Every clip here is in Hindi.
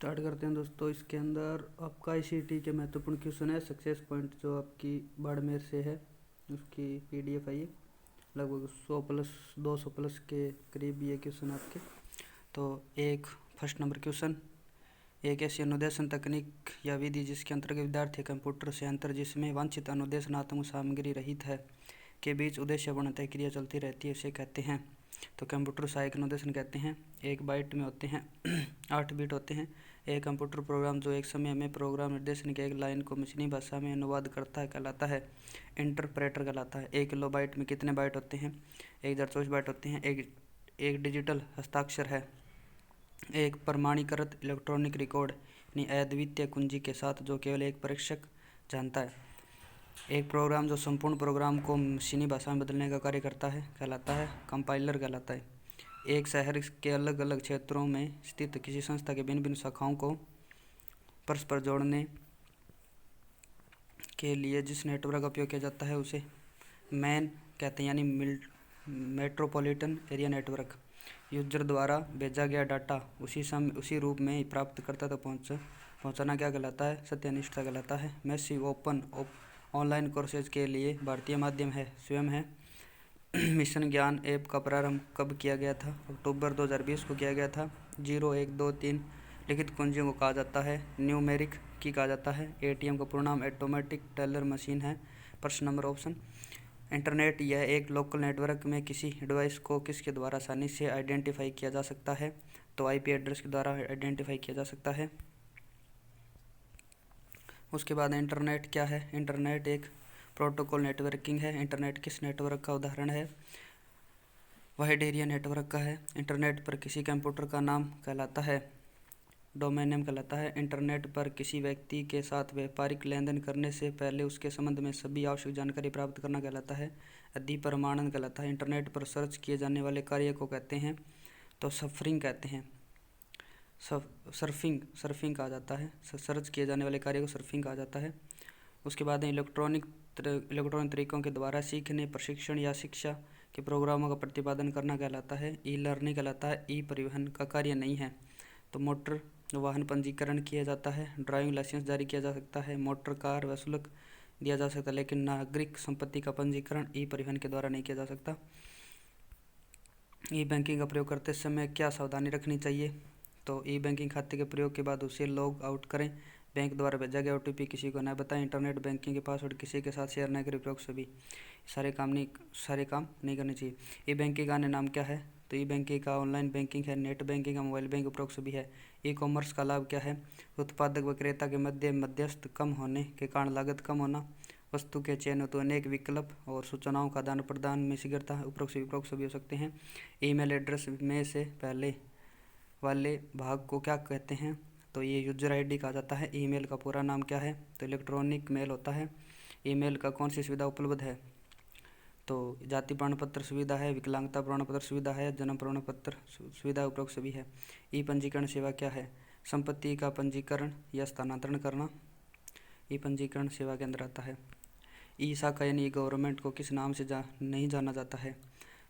स्टार्ट करते हैं दोस्तों। इसके अंदर आपका आईसीटी के महत्वपूर्ण क्वेश्चन है। सक्सेस पॉइंट जो आपकी बाड़मेर से है उसकी पीडीएफ आई है, लगभग 100+200+ के करीब ये क्वेश्चन आपके। तो एक फर्स्ट नंबर क्वेश्चन, एक ऐसी अनुदेशन तकनीक या विधि जिसके अंतर्गत विद्यार्थी कंप्यूटर से अंतर जिसमें वांछित अनुदेशनात्मक सामग्री रहित है के बीच उद्देश्यपूर्ण तय क्रिया चलती रहती है, उसे कहते हैं। तो कंप्यूटर सहायक अनुदेशन कहते हैं। 1 बाइट में होते हैं 8 बिट होते हैं। एक कंप्यूटर प्रोग्राम जो एक समय में प्रोग्राम निर्देशन की एक लाइन को मशीनी भाषा में अनुवाद करता है कहलाता है इंटरप्रेटर कहलाता है। 1 किलोबाइट में कितने बाइट होते हैं? 1024 बाइट होते हैं। एक डिजिटल हस्ताक्षर है एक प्रमाणीकृत इलेक्ट्रॉनिक रिकॉर्ड यानी अद्वितीय कुंजी के साथ जो केवल एक परीक्षक जानता है। एक प्रोग्राम जो संपूर्ण प्रोग्राम को मशीनी भाषा में बदलने का कार्य करता है कहलाता है कंपाइलर कहलाता है। एक शहर के अलग अलग क्षेत्रों में स्थित किसी संस्था के भिन्न भिन्न शाखाओं को परस्पर जोड़ने के लिए जिस नेटवर्क का उपयोग किया जाता है उसे मैन कहते हैं, यानी मेट्रोपॉलिटन एरिया नेटवर्क। यूजर द्वारा भेजा गया डाटा उसी रूप में ही प्राप्तकर्ता तक पहुंचाना क्या कहलाता है? सत्यनिष्ठता कहलाता है। मैसिव ओपन ऑनलाइन कोर्सेज के लिए भारतीय माध्यम है स्वयं है। मिशन ज्ञान ऐप का प्रारंभ कब किया गया था? अक्टूबर 2020 को किया गया था। 0 1 2 3 लिखित कुंजियों को कहा जाता है न्यूमेरिक की कहा जाता है। एटीएम का पूर्ण नाम ऑटोमेटिक टेलर मशीन है। प्रश्न नंबर ऑप्शन इंटरनेट यह एक लोकल नेटवर्क में किसी डिवाइस को किसके द्वारा आसानी से आइडेंटिफाई किया जा सकता है? तो आईपी एड्रेस के द्वारा आइडेंटिफाई किया जा सकता है। उसके बाद इंटरनेट क्या है? इंटरनेट एक प्रोटोकॉल नेटवर्किंग है। इंटरनेट किस नेटवर्क का उदाहरण है? वाइड एरिया नेटवर्क का है। इंटरनेट पर किसी कंप्यूटर का नाम कहलाता है डोमेन नेम कहलाता है। इंटरनेट पर किसी व्यक्ति के साथ व्यापारिक लेन देन करने से पहले उसके संबंध में सभी आवश्यक जानकारी प्राप्त करना कहलाता है अधिप्रमाणन कहलाता है। इंटरनेट पर सर्च किए जाने वाले कार्य को कहते हैं तो सर्फिंग कहते हैं। सर्फिंग कहा जाता है। सर्च किए जाने वाले कार्य को सर्फिंग कहा जाता है। उसके बाद इलेक्ट्रॉनिक तरीकों के द्वारा सीखने प्रशिक्षण या शिक्षा के प्रोग्रामों का प्रतिपादन करना कहलाता है ई लर्निंग कहलाता है। ई परिवहन का कार्य नहीं है तो मोटर वाहन पंजीकरण किया जाता है। ड्राइविंग लाइसेंस जारी किया जा सकता है। मोटर कार व शुल्क दिया जा सकता है, लेकिन नागरिक संपत्ति का पंजीकरण ई परिवहन के द्वारा नहीं किया जा सकता। ई बैंकिंग का प्रयोग करते समय क्या सावधानी रखनी चाहिए? तो ई बैंकिंग खाते के प्रयोग के बाद उसे लॉग आउट करें। बैंक द्वारा भेजा गया ओटीपी किसी को न बताएं। इंटरनेट बैंकिंग के पासवर्ड किसी के साथ शेयर न करें। उपयोग सभी सारे काम नहीं करने चाहिए। ई बैंकिंग का अन्य नाम क्या है? तो ई बैंकिंग का ऑनलाइन बैंकिंग है, नेट बैंकिंग का मोबाइल बैंक उपयोग सभी है। ई कॉमर्स का लाभ क्या है? उत्पादक व क्रेता के मध्य मध्यस्थ कम होने के कारण लागत कम होना, वस्तु के चयन तो अनेक विकल्प और सूचनाओं का आदान प्रदान में शीघ्रता। उपरोक्त सभी हो सकते हैं। ईमेल एड्रेस में से पहले वाले भाग को क्या कहते हैं? तो ये यूजर आईडी कहा जाता है। ईमेल का पूरा नाम क्या है? तो इलेक्ट्रॉनिक मेल होता है। ईमेल का कौन सी सुविधा उपलब्ध है? तो जाति प्रमाण पत्र सुविधा है, विकलांगता प्रमाण पत्र सुविधा है, जन्म प्रमाण पत्र सुविधा उपरोक्त सभी है। ई पंजीकरण सेवा क्या है? संपत्ति का पंजीकरण या स्थानांतरण करना ई पंजीकरण सेवा के अंदर आता है। ई शाखा यानी गवर्नमेंट को किस नाम से नहीं जाना जाता है?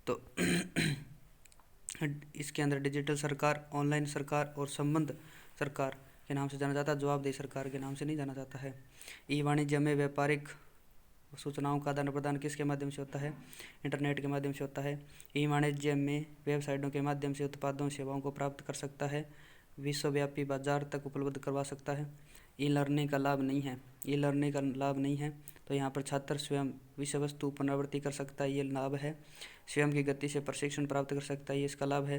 तो इसके अंदर डिजिटल सरकार, ऑनलाइन सरकार और संबंध सरकार के नाम से जाना जाता है। जवाबदेही सरकार के नाम से नहीं जाना जाता है। ई वाणिज्य में व्यापारिक सूचनाओं का आदान प्रदान किसके माध्यम से होता है? इंटरनेट के माध्यम से होता है। ई वाणिज्य में वेबसाइटों के माध्यम से उत्पादों सेवाओं को प्राप्त कर सकता है, विश्वव्यापी बाजार तक उपलब्ध करवा सकता है। ई लर्निंग का लाभ नहीं है। ई लर्निंग का लाभ नहीं है तो यहाँ पर छात्र स्वयं विषय वस्तु पुनरावृत्ति कर सकता है, ये लाभ है। स्वयं की गति से प्रशिक्षण प्राप्त कर सकता है, ये इसका लाभ है।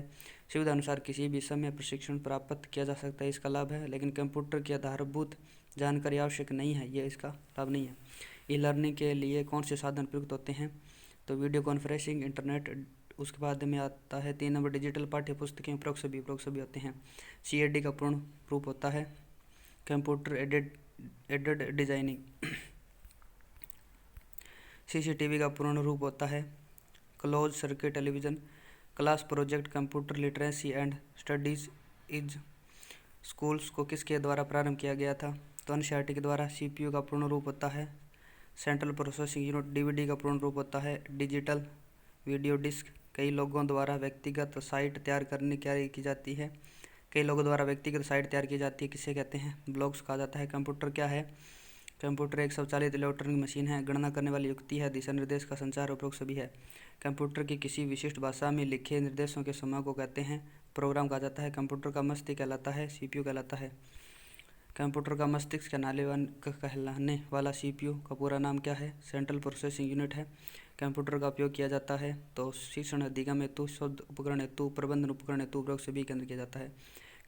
सुविधा अनुसार किसी भी समय प्रशिक्षण प्राप्त किया जा सकता है, इसका लाभ है। लेकिन कंप्यूटर की आधारभूत जानकारी आवश्यक नहीं है, ये इसका लाभ नहीं है। ई लर्निंग के लिए कौन से साधन प्रयुक्त होते हैं? तो वीडियो कॉन्फ्रेंसिंग, इंटरनेट। उसके बाद में आता है 3 नंबर डिजिटल पाठ्य पुस्तकें उपरोक्त सभी होते हैं। सीएडी का पूर्ण रूप होता है कंप्यूटर एडेड डिजाइनिंग। सीसीटीवी का पूर्ण रूप होता है close circuit television. Class project computer literacy and studies is schools को किसके द्वारा प्रारंभ किया गया था? तो एनसीईआरटी के द्वारा। सीपीयू का पूर्ण रूप होता है सेंट्रल प्रोसेसिंग यूनिट। डीवीडी का पूर्ण रूप होता है डिजिटल वीडियो डिस्क। कई लोगों द्वारा व्यक्तिगत साइट तैयार करने की जाती है कई लोगों द्वारा व्यक्तिगत साइट तैयार की जाती है, किसे कहते हैं? ब्लॉग्स कहा जाता है। कंप्यूटर क्या है? कंप्यूटर एक स्वचालित इलेक्ट्रॉनिक मशीन है, गणना करने वाली युक्ति है, दिशा निर्देश का संचार उपयोग सभी है। कंप्यूटर की किसी विशिष्ट भाषा में लिखे निर्देशों के समूह को कहते हैं प्रोग्राम कहा जाता है। कंप्यूटर का मस्तिष्क कहलाता है, सीपीयू कहलाता है। कंप्यूटर का मस्तिष्क कहलाने वाला सीपीयू का पूरा नाम क्या है? सेंट्रल प्रोसेसिंग यूनिट है। कंप्यूटर का उपयोग किया जाता है तो शिक्षण, अधिगम हेतु, शोध उपकरण हेतु, प्रबंधन उपकरण हेतु, उपयोग सभी के अंदर किया जाता है।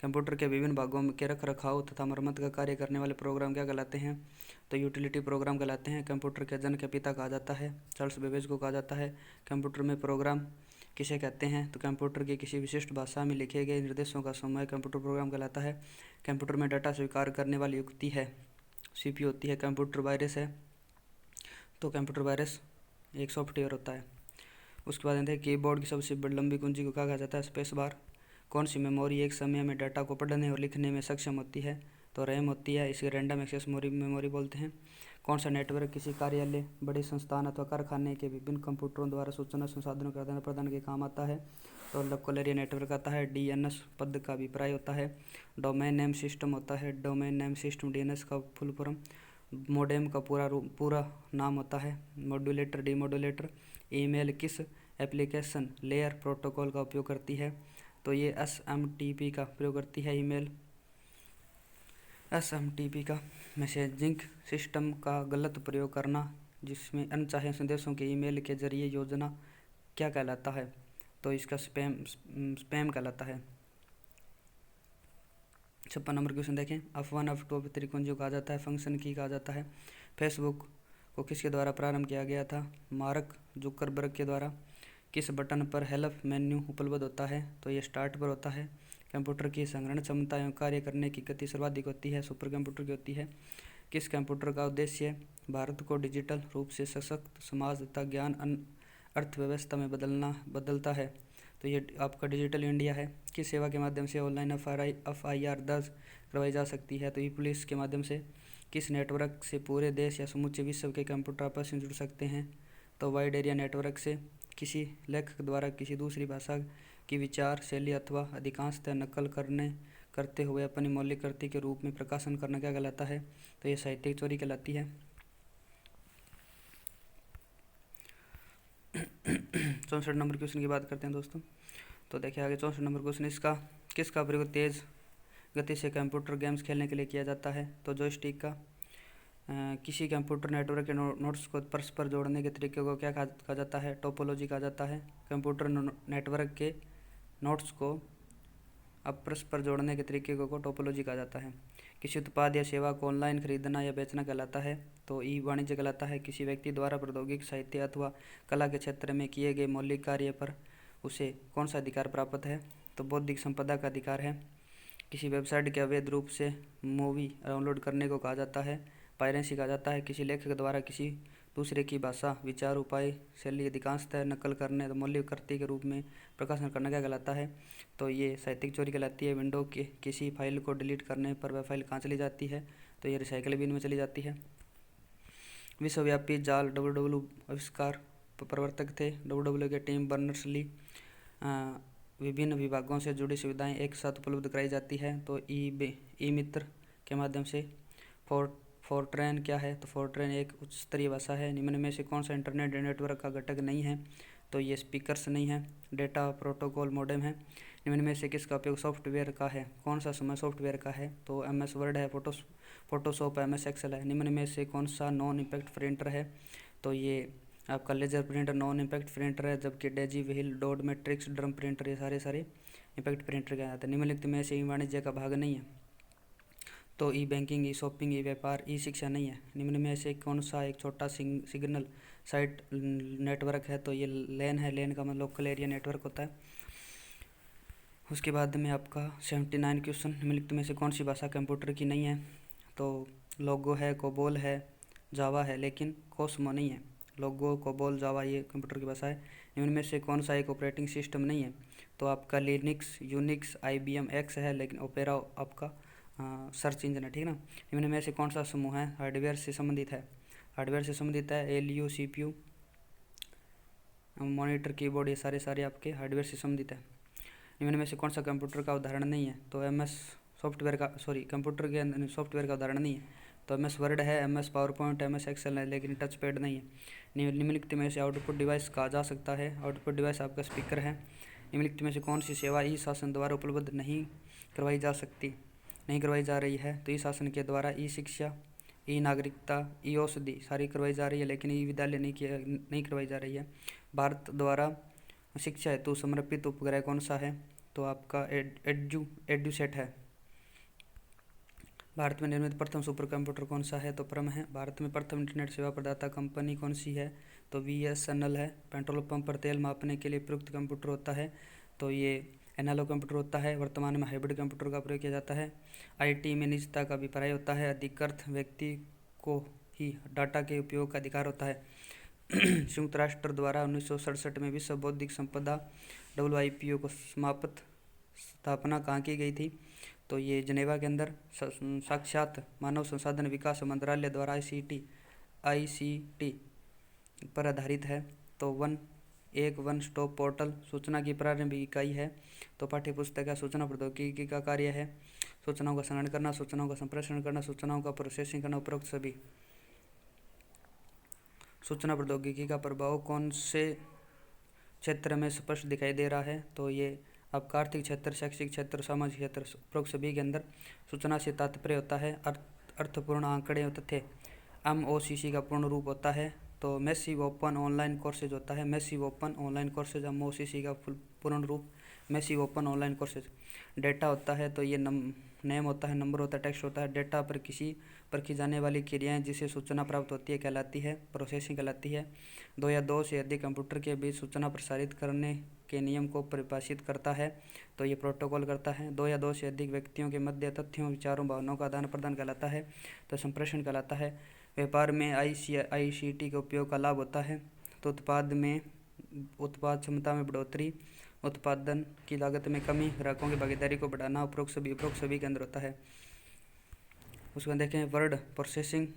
कंप्यूटर के विभिन्न भागों के रख रखाव तथा मरम्मत का कार्य करने वाले प्रोग्राम क्या कहलाते हैं? तो यूटिलिटी प्रोग्राम कहलाते हैं। कंप्यूटर के जन के पिता कहा जाता है, चार्ल्स बेबेज को कहा जाता है। कंप्यूटर में प्रोग्राम किसे कहते हैं? तो कंप्यूटर की किसी विशिष्ट भाषा में लिखे गए निर्देशों का समूह कंप्यूटर प्रोग्राम कहलाता है। कंप्यूटर में डाटा स्वीकार करने वाली युक्ति है, सीपीयू होती है। कंप्यूटर वायरस है तो कंप्यूटर वायरस एक सॉफ्टवेयर होता है। उसके बाद देखिए कीबोर्ड की सबसे बड़ी लंबी कुंजी को क्या कहा जाता है? Space bar. कौन सी मेमोरी एक समय में डाटा को पढ़ने और लिखने में सक्षम होती है? तो रैम होती है, इसे रैंडम एक्सेस मेमोरी बोलते हैं। कौन सा नेटवर्क किसी कार्यालय, बड़े संस्थान अथवा कारखाने के विभिन्न कंप्यूटरों द्वारा सूचना संसाधनों के आदान प्रदान के काम आता है? तो लोकल एरिया नेटवर्क आता है। डीएनएस पद का अभिप्राय होता है। डोमेन नेम सिस्टम होता है। डोमेन नेम सिस्टम डीएनएस का फुल फॉर्म। मोडेम का पूरा नाम होता है। Modulator, demodulator. ईमेल किस एप्लीकेशन लेयर प्रोटोकॉल का उपयोग करती है? तो ये एसएमटीपी का प्रयोग करती है। ईमेल एसएमटीपी का मैसेजिंग सिस्टम का गलत प्रयोग करना, जिसमें अनचाहे संदेशों के ईमेल के जरिए योजना क्या कहलाता है? तो इसका स्पैम कहलाता है। 56 नंबर क्वेश्चन देखें। F1 F2 F3 कुंजी कहा जाता है, फंक्शन की कहा जाता है। फेसबुक को किसके द्वारा प्रारंभ किया गया था? मार्क जुकरबर्ग के द्वारा। किस बटन पर हेल्प मेन्यू उपलब्ध होता है? तो ये स्टार्ट पर होता है। कंप्यूटर की संग्रहण क्षमता एवं कार्य करने की गति सर्वाधिक होती है, सुपर कंप्यूटर की होती है। किस कंप्यूटर का उद्देश्य भारत को डिजिटल रूप से सशक्त समाज तथा ज्ञान अर्थव्यवस्था में बदलता है? तो ये आपका डिजिटल इंडिया है। किस सेवा के माध्यम से ऑनलाइन एफआईआर दर्ज करवाई जा सकती है? तो ई पुलिस के माध्यम से। किस नेटवर्क से पूरे देश या समूचे विश्व के कंप्यूटर आपस में जुड़ सकते हैं? तो वाइड एरिया नेटवर्क से। किसी लेखक द्वारा किसी दूसरी भाषा की विचार शैली अथवा अधिकांशतः नकल करते हुए अपनी मौलिक कृति के रूप में प्रकाशन करना क्या कहलाता है? तो ये साहित्यिक चोरी कहलाती है। 64 नंबर क्वेश्चन की बात करते हैं दोस्तों। तो देखिए आगे 64 नंबर क्वेश्चन, किसका प्रयोग तेज गति से कंप्यूटर गेम्स खेलने के लिए किया जाता है? तो जॉयस्टिक का। किसी कंप्यूटर नेटवर्क के नोड्स को परस्पर जोड़ने के तरीके को क्या कहा जाता है? टोपोलॉजी कहा जाता है। कंप्यूटर नेटवर्क के नोड्स को परस्पर जोड़ने के तरीके को टोपोलॉजी कहा जाता है। किसी उत्पाद या सेवा को ऑनलाइन खरीदना या बेचना कहलाता है? तो ई वाणिज्य कहलाता है। किसी व्यक्ति द्वारा प्रौद्योगिक, साहित्य अथवा कला के क्षेत्र में किए गए मौलिक कार्य पर उसे कौन सा अधिकार प्राप्त है? तो बौद्धिक संपदा का अधिकार है। किसी वेबसाइट के अवैध रूप से मूवी डाउनलोड करने को कहा जाता है, पायरेसी कहा जाता है। किसी लेखक द्वारा किसी दूसरे की भाषा, विचार, उपाय, शैली अधिकांशतः नकल करने तो मौलिक कृति के रूप में प्रकाशन करना क्या कहलाता है? तो ये साहित्यिक चोरी कहलाती है। विंडो के किसी फाइल को डिलीट करने पर वह फाइल कहाँ चली जाती है? तो ये रिसाइकल बिन में चली जाती है। विश्वव्यापी जाल डब्ल्यू आविष्कार प्रवर्तक थे डब्ल्यू के टिम बर्नर्स-ली। विभिन्न विभागों से जुड़ी सुविधाएं एक साथ उपलब्ध कराई जाती है, तो ई मित्र के माध्यम से। फोर्ट्रेन क्या है? तो फोर्ट्रेन एक उच्च स्तरीय भाषा है। निम्न में से कौन सा इंटरनेट नेटवर्क का घटक नहीं है? तो ये स्पीकर्स नहीं है। डेटा प्रोटोकॉल मॉडेम है। निम्न में से किसका उपयोग सॉफ्टवेयर का है? कौन सा समय सॉफ्टवेयर का है? तो MS वर्ड है, फोटोशॉप, MS एक्सेल है। निम्न में से कौन सा नॉन इम्पैक्ट प्रिंटर है? तो ये आपका laser printer non impact printer है, जबकि daisy, wheel, dot matrix, drum printer ये सारे इम्पैक्ट प्रिंटर के आते हैं। निम्नलिखित में से ई वाणिज्य का भाग नहीं है? तो ई बैंकिंग, ई शॉपिंग, ई व्यापार, ई शिक्षा नहीं है। निम्न में से कौन सा एक छोटा सिग्नल साइट नेटवर्क है? तो ये लैन है। लैन का मतलब लोकल एरिया नेटवर्क होता है। उसके बाद में आपका 79 क्वेश्चन, निम्नलिखित में से कौन सी भाषा कंप्यूटर की नहीं है? तो लोगो है, कोबोल है, जावा है, लेकिन कोसमो नहीं है। लोगो, कोबोल, जावा ये कंप्यूटर की भाषा है। निम्न में से कौन सा एक ऑपरेटिंग सिस्टम नहीं है? तो आपका लिनक्स, यूनिक्स, IBM X है, लेकिन ओपेरा आपका सर्च इंजन है, ठीक ना। निम्न में से कौन सा समूह है हार्डवेयर से संबंधित है? हार्डवेयर से संबंधित है ALU, CPU, मॉनिटर, कीबोर्ड ये सारे आपके हार्डवेयर से संबंधित है। निम्न में से कौन सा कंप्यूटर का उदाहरण नहीं है? तो कंप्यूटर के सॉफ्टवेयर का उदाहरण नहीं है। तो MS वर्ड है, MS PowerPoint, MS Excel है, लेकिन टच पैड नहीं है। निम्नलिखित में से आउटपुट डिवाइस कहा जा सकता है? आउटपुट डिवाइस आपका स्पीकर है। निम्नलिखित में से कौन सी सेवा ई शासन द्वारा उपलब्ध नहीं करवाई जा रही है? तो ई शासन के द्वारा ई शिक्षा, ई नागरिकता, ई औषधि सारी करवाई जा रही है, लेकिन ई विद्यालय नहीं करवाई जा रही है। भारत द्वारा शिक्षा हेतु समर्पित उपग्रह कौन सा है? तो आपका एड्यूसेट है। भारत में निर्मित प्रथम सुपर कंप्यूटर कौन सा है? तो परम है। भारत में प्रथम इंटरनेट सेवा प्रदाता कंपनी कौन सी है? तो BSNL है। पेट्रोल पंप पर तेल मापने के लिए प्रयुक्त कंप्यूटर होता है? तो ये एनालॉग कंप्यूटर होता है। वर्तमान में हाइब्रिड कंप्यूटर का प्रयोग किया जाता है। IT में निजता का अभिप्राय होता है। अधिकृत व्यक्ति को ही डाटा के उपयोग का अधिकार होता है। संयुक्त राष्ट्र द्वारा 1967 में विश्व बौद्धिक संपदा WIPO को स्थापना कहाँ की गई थी? तो ये जिनेवा के अंदर। साक्षात मानव संसाधन विकास मंत्रालय द्वारा ICT पर आधारित है। तो वन स्टॉप पोर्टल सूचना की प्रारंभिक इकाई है। तो पाठ्यपुस्तक है। सूचना प्रौद्योगिकी का कार्य है सूचनाओं का संग्रहण करना, सूचनाओं का संप्रेषण करना, सूचनाओं का प्रोसेसिंग करना। उपरोक्त सभी सूचना प्रौद्योगिकी का प्रभाव कौन से क्षेत्र में स्पष्ट दिखाई दे रहा है? तो ये आपका आर्थिक क्षेत्र, शैक्षिक क्षेत्र, सामाजिक क्षेत्र। उपरोक्त सभी के अंदर सूचना से तात्पर्य होता है अर्थपूर्ण आंकड़े और तथ्य। MOOC का पूर्ण रूप होता है तो मैसिव ओपन ऑनलाइन कोर्सेज होता है। Massive open online courses MOOC का पूर्ण रूप massive open online courses. Data होता है तो ये नेम होता है, नंबर होता है, टेक्स्ट होता है। डेटा पर की जाने वाली क्रियाएं जिसे सूचना प्राप्त होती है कहलाती है प्रोसेसिंग कहलाती है। 2 या 2 से अधिक कंप्यूटर के बीच सूचना प्रसारित करने के नियम को परिभाषित करता है तो ये प्रोटोकॉल करता है। 2 या 2 से अधिक व्यक्तियों के मध्य तथ्यों, विचारों, भावनाओं का आदान प्रदान कहलाता है तो संप्रेषण कहलाता है। व्यापार में ICT के उपयोग का लाभ होता है तो उत्पाद क्षमता में बढ़ोतरी, उत्पादन की लागत में कमी, ग्राहकों की भागीदारी को बढ़ाना। उपरोक्त सभी के अंदर होता है। उसके बाद देखें वर्ड प्रोसेसिंग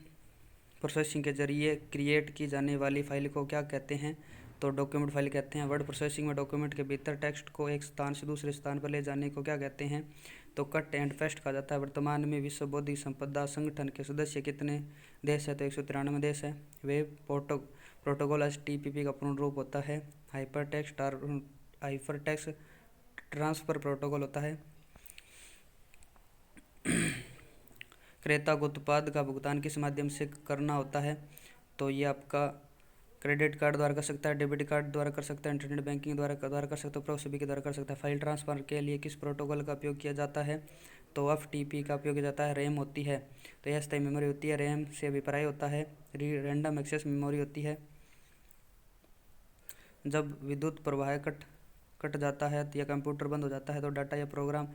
के जरिए क्रिएट की जाने वाली फाइल को क्या कहते हैं? तो डॉक्यूमेंट फाइल कहते हैं। वर्ड प्रोसेसिंग में डॉक्यूमेंट के भीतर टेक्स्ट को एक स्थान से दूसरे स्थान पर ले जाने को क्या कहते हैं? तो कट एंड पेस्ट कहा जाता है। वर्तमान में विश्व बौद्धिक संपदा संगठन के सदस्य कितने देश है? तो 193 देश है। वेब प्रोटोकॉल HTTP का पूर्ण रूप होता है हाइपरटेक्स्ट ट्रांसफर प्रोटोकॉल होता है। क्रेता को उत्पाद का भुगतान किस माध्यम से करना होता है? तो ये आपका क्रेडिट कार्ड द्वारा कर सकता है, डेबिट कार्ड द्वारा कर सकता है, इंटरनेट बैंकिंग द्वारा कर सकता है, उपरोक्त सभी के द्वारा कर सकता है। फाइल ट्रांसफर के लिए किस प्रोटोकॉल का उपयोग किया जाता है? तो FTP का उपयोग किया जाता है। रैम होती है तो यह अस्थायी मेमोरी होती है। रैम से अभिप्राय होता है रैंडम एक्सेस मेमोरी होती है। जब विद्युत प्रवाह कट जाता है या कंप्यूटर बंद हो जाता है तो डाटा या प्रोग्राम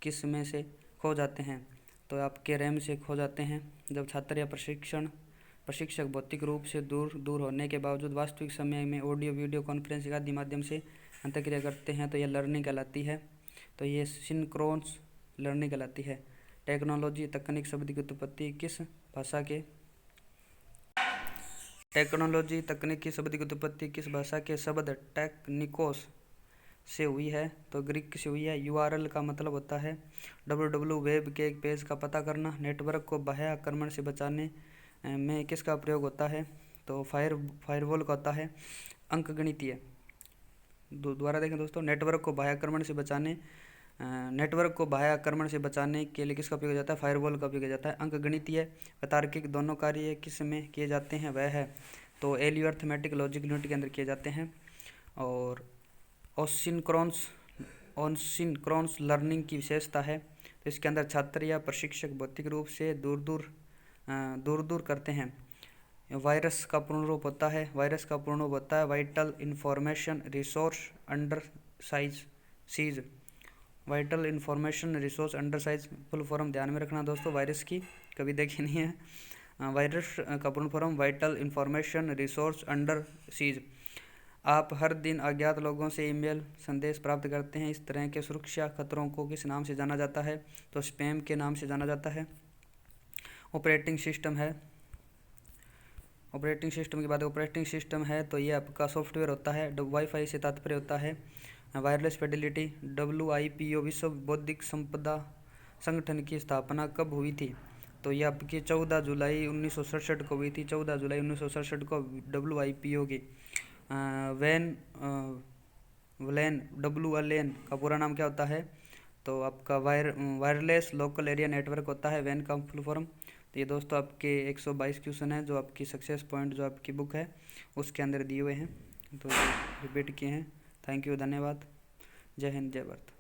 किस में से खो जाते हैं? तो आपके रैम से खो जाते हैं। जब छात्र या प्रशिक्षक भौतिक रूप से दूर होने के बावजूद वास्तविक समय में ऑडियो वीडियो कॉन्फ्रेंसिंग आदि माध्यम से अंतःक्रिया करते हैं तो यह लर्निंग कहलाती है। तो ये सिंक्रोनस लर्निंग कहलाती है। टेक्नोलॉजी तकनीक शब्द की उत्पत्ति किस भाषा के शब्द टेक्निकोस से हुई है? तो ग्रीक से हुई है। URL का मतलब होता है www वेब के एक पेज का पता करना। नेटवर्क को बाह्य आक्रमण से बचाने में किसका प्रयोग होता है? तो फायरवॉल का होता है। अंकगणितीय दोबारा देखें दोस्तों, नेटवर्क को बाह्य आक्रमण से बचाने के लिए किसका उपयोग जाता है? फायरवॉल का उपयोग किया जाता है। अंकगणितीय तार्किक दोनों कार्य किस में किए जाते हैं? वह है तो एलियो अर्थमेटिक लॉजिक यूनिट के अंदर किए जाते हैं। और ओसिनक्रोनस लर्निंग की विशेषता है तो इसके अंदर छात्र या प्रशिक्षक भौतिक रूप से दूर करते हैं। वायरस का पूर्ण रूप होता है vital information resource under seize. Vital information resource under size full form ध्यान में रखना दोस्तों, वायरस की कभी देखी नहीं है। वायरस का पूर्ण form vital information resource under seize. आप हर दिन अज्ञात लोगों से ईमेल संदेश प्राप्त करते हैं। इस तरह के सुरक्षा खतरों को किस नाम से जाना जाता है? तो स्पैम के नाम से जाना जाता है। ऑपरेटिंग सिस्टम की बात ऑपरेटिंग सिस्टम है तो ये आपका सॉफ्टवेयर होता है। वाईफाई से तात्पर्य होता है वायरलेस फिडेलिटी। WIPO विश्व बौद्धिक संपदा संगठन की स्थापना कब हुई थी? तो ये आपकी 14 जुलाई 1967 को हुई थी। 14 जुलाई 1967 को WIPO की WLAN का पूरा नाम क्या होता है? तो आपका वायरलेस लोकल एरिया नेटवर्क होता है वैन का फुल फॉर्म। तो ये दोस्तों आपके 122 क्वेश्चन है जो आपकी सक्सेस पॉइंट जो आपकी बुक है उसके अंदर दिए हुए हैं, तो रिपीट किए हैं। थैंक यू, धन्यवाद। जय हिंद, जय भारत।